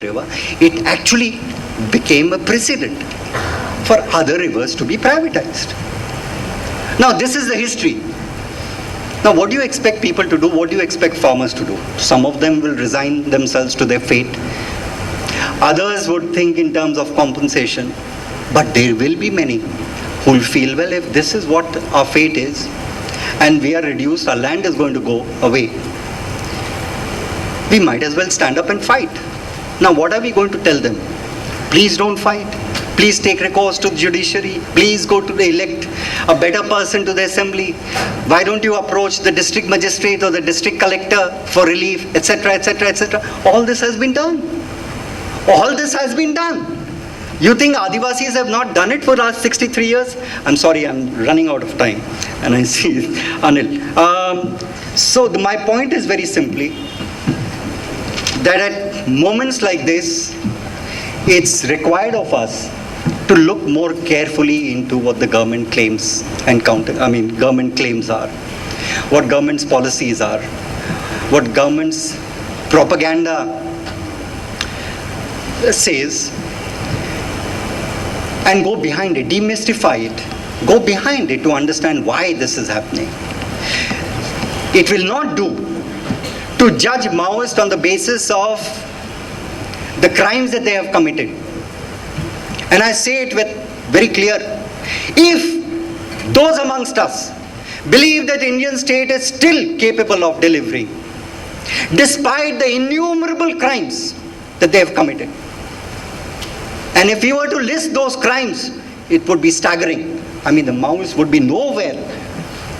river, it actually became a precedent for other rivers to be privatized. Now, this is the history. Now, what do you expect people to do? What do you expect farmers to do? Some of them will resign themselves to their fate. Others would think in terms of compensation. But there will be many who will feel, well, if this is what our fate is, and we are reduced, our land is going to go away, we might as well stand up and fight. Now, what are we going to tell them? Please don't fight. Please take recourse to the judiciary. Please go to elect a better person to the assembly. Why don't you approach the district magistrate or the district collector for relief, etc., etc., etc. All this has been done. All this has been done. You think Adivasis have not done it for the last 63 years? I'm sorry, I'm running out of time. And I see Anil. My point is very simply that at moments like this, it's required of us to look more carefully into what the government claims and government claims are, what government's policies are, what government's propaganda says, and go behind it, demystify it, go behind it to understand why this is happening. It will not do to judge Maoists on the basis of the crimes that they have committed. And I say it with very clear. If those amongst us believe that the Indian state is still capable of delivering, despite the innumerable crimes that they have committed, and if we were to list those crimes, it would be staggering. The Maoists would be nowhere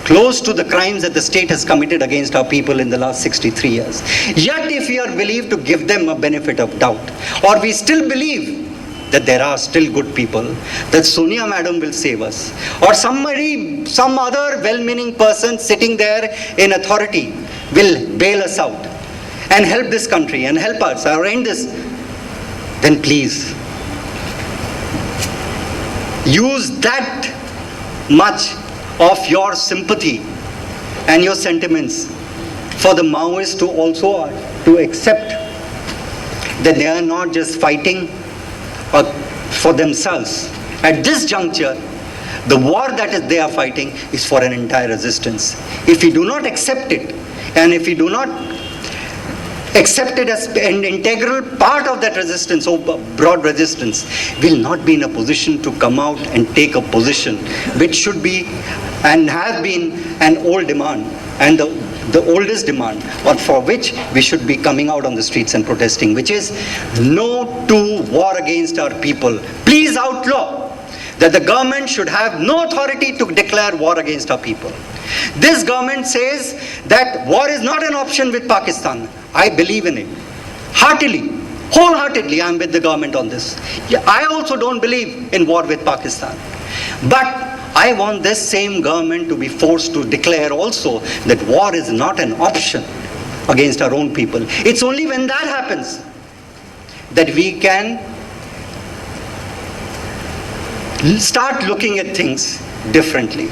close to the crimes that the state has committed against our people in the last 63 years. Yet if we are believed to give them a benefit of doubt, or we still believe that there are still good people, that Sonia madam will save us, or some other well-meaning person sitting there in authority will bail us out and help this country and help us or end this, then please use that much of your sympathy and your sentiments for the Maoists to also to accept that they are not just fighting for themselves. At this juncture, the war that they are fighting is for an entire resistance. If we do not accept it, and if we do not accept it as an integral part of that resistance, or broad resistance, will not be in a position to come out and take a position which should be and have been an old demand, and the oldest demand, or for which we should be coming out on the streets and protesting, which is no to war against our people. Please outlaw that the government should have no authority to declare war against our people. This government says that war is not an option with Pakistan. I believe in it. Heartily, wholeheartedly, I am with the government on this. I also don't believe in war with Pakistan. But I want this same government to be forced to declare also that war is not an option against our own people. It's only when that happens that we can start looking at things differently.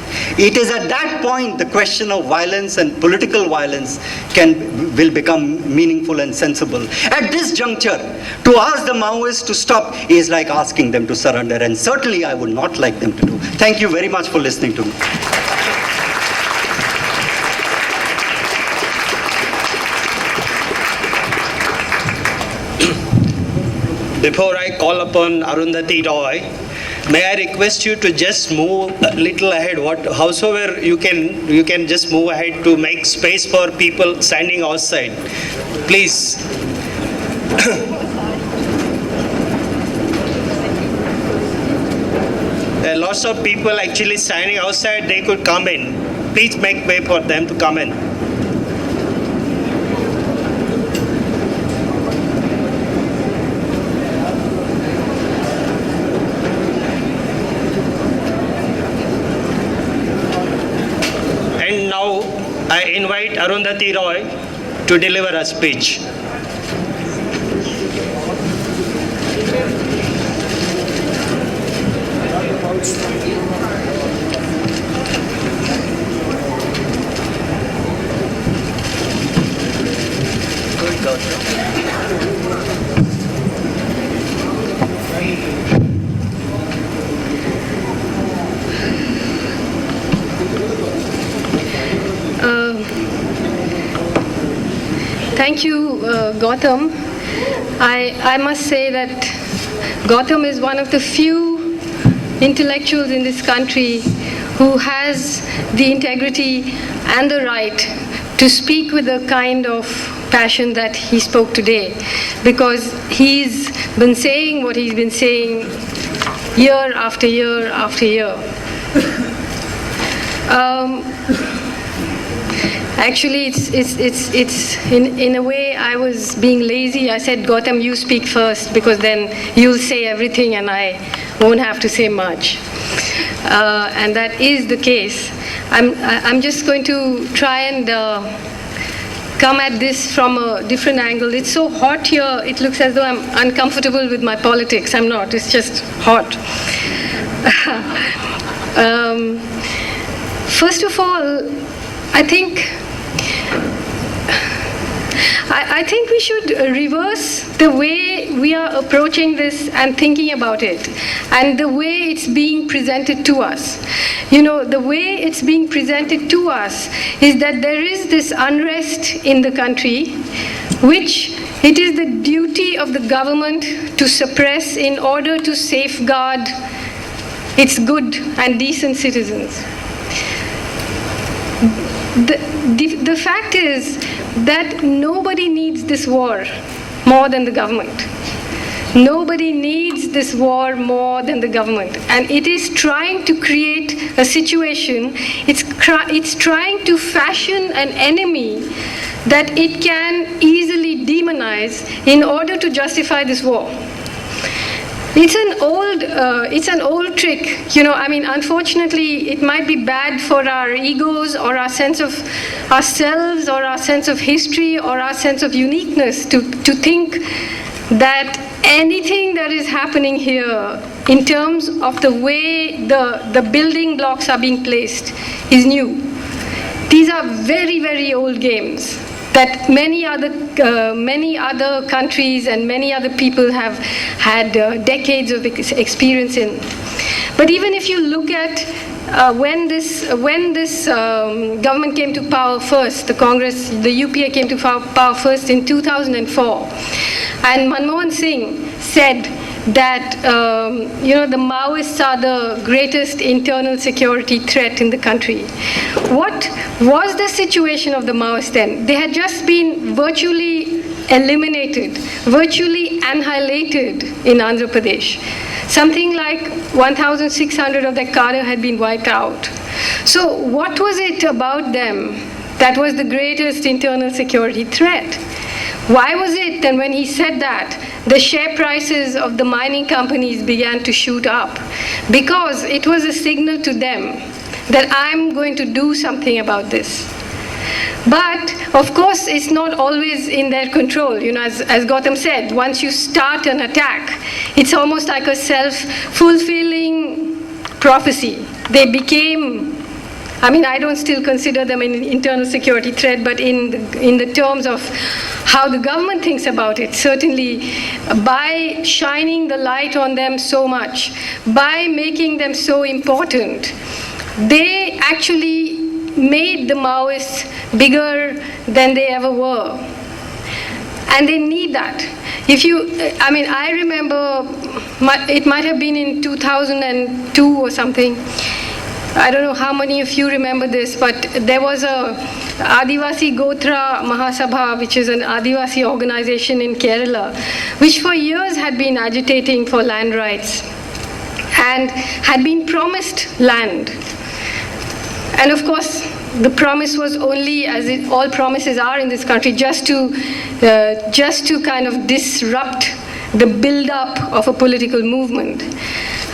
It is at that point the question of violence and political violence will become meaningful and sensible. At this juncture, to ask the Maoists to stop is like asking them to surrender, and certainly I would not like them to do. Thank you very much for listening to me. Before I call upon Arundhati Roy, may I request you to just move a little ahead, howsoever you can just move ahead to make space for people standing outside. Please. There are lots of people actually standing outside, they could come in. Please make way for them to come in. I invite Arundhati Roy to deliver a speech. Good, Gautam. Gautam. I must say that Gautam is one of the few intellectuals in this country who has the integrity and the right to speak with the kind of passion that he spoke today, because he's been saying what he's been saying year after year after year. Actually, it's in a way I was being lazy. I said, Gautam, you speak first, because then you'll say everything and I won't have to say much. And that is the case. I'm just going to try and come at this from a different angle. It's so hot here, it looks as though I'm uncomfortable with my politics. I'm not, it's just hot. First of all, I think we should reverse the way we are approaching this and thinking about it, and the way it's being presented to us. You know, the way it's being presented to us is that there is this unrest in the country, which it is the duty of the government to suppress in order to safeguard its good and decent citizens. The fact is that nobody needs this war more than the government. Nobody needs this war more than the government. And it is trying to create a situation, it's trying to fashion an enemy that it can easily demonize in order to justify this war. It's an old trick, you know. I mean, unfortunately, it might be bad for our egos or our sense of ourselves or our sense of history or our sense of uniqueness to think that anything that is happening here in terms of the way the building blocks are being placed is new. These are very, very old games that many other countries and many other people have had decades of experience in. But even if you look at when this government came to power first, the Congress, the UPA came to power first in 2004, and Manmohan Singh said that the Maoists are the greatest internal security threat in the country. What was the situation of the Maoists then? They had just been virtually eliminated, virtually annihilated in Andhra Pradesh. Something like 1,600 of their cadre had been wiped out. So what was it about them that was the greatest internal security threat? Why was it that when he said that, the share prices of the mining companies began to shoot up? Because it was a signal to them that I'm going to do something about this. But, of course, it's not always in their control. You know, as Gautam said, once you start an attack, it's almost like a self-fulfilling prophecy. They became, I mean, I don't still consider them an internal security threat, but in the terms of how the government thinks about it, certainly by shining the light on them so much, by making them so important, they actually made the Maoists bigger than they ever were. And they need that. I remember, it might have been in 2002 or something. I don't know how many of you remember this, but there was a Adivasi Gotra Mahasabha, which is an Adivasi organization in Kerala, which for years had been agitating for land rights and had been promised land. And of course, the promise was only, as all promises are in this country, just to kind of disrupt the build-up of a political movement.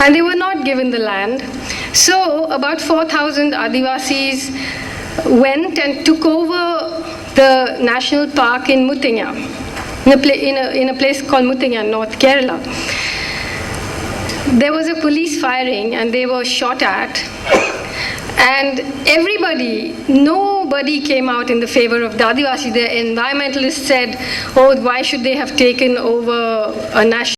And they were not given the land. So about 4,000 Adivasis went and took over the national park in Muthenya, in a place called Muthenya, North Kerala. There was a police firing and they were shot at. And nobody came out in the favor of the Adivasi. The environmentalists said, oh, why should they have taken over a national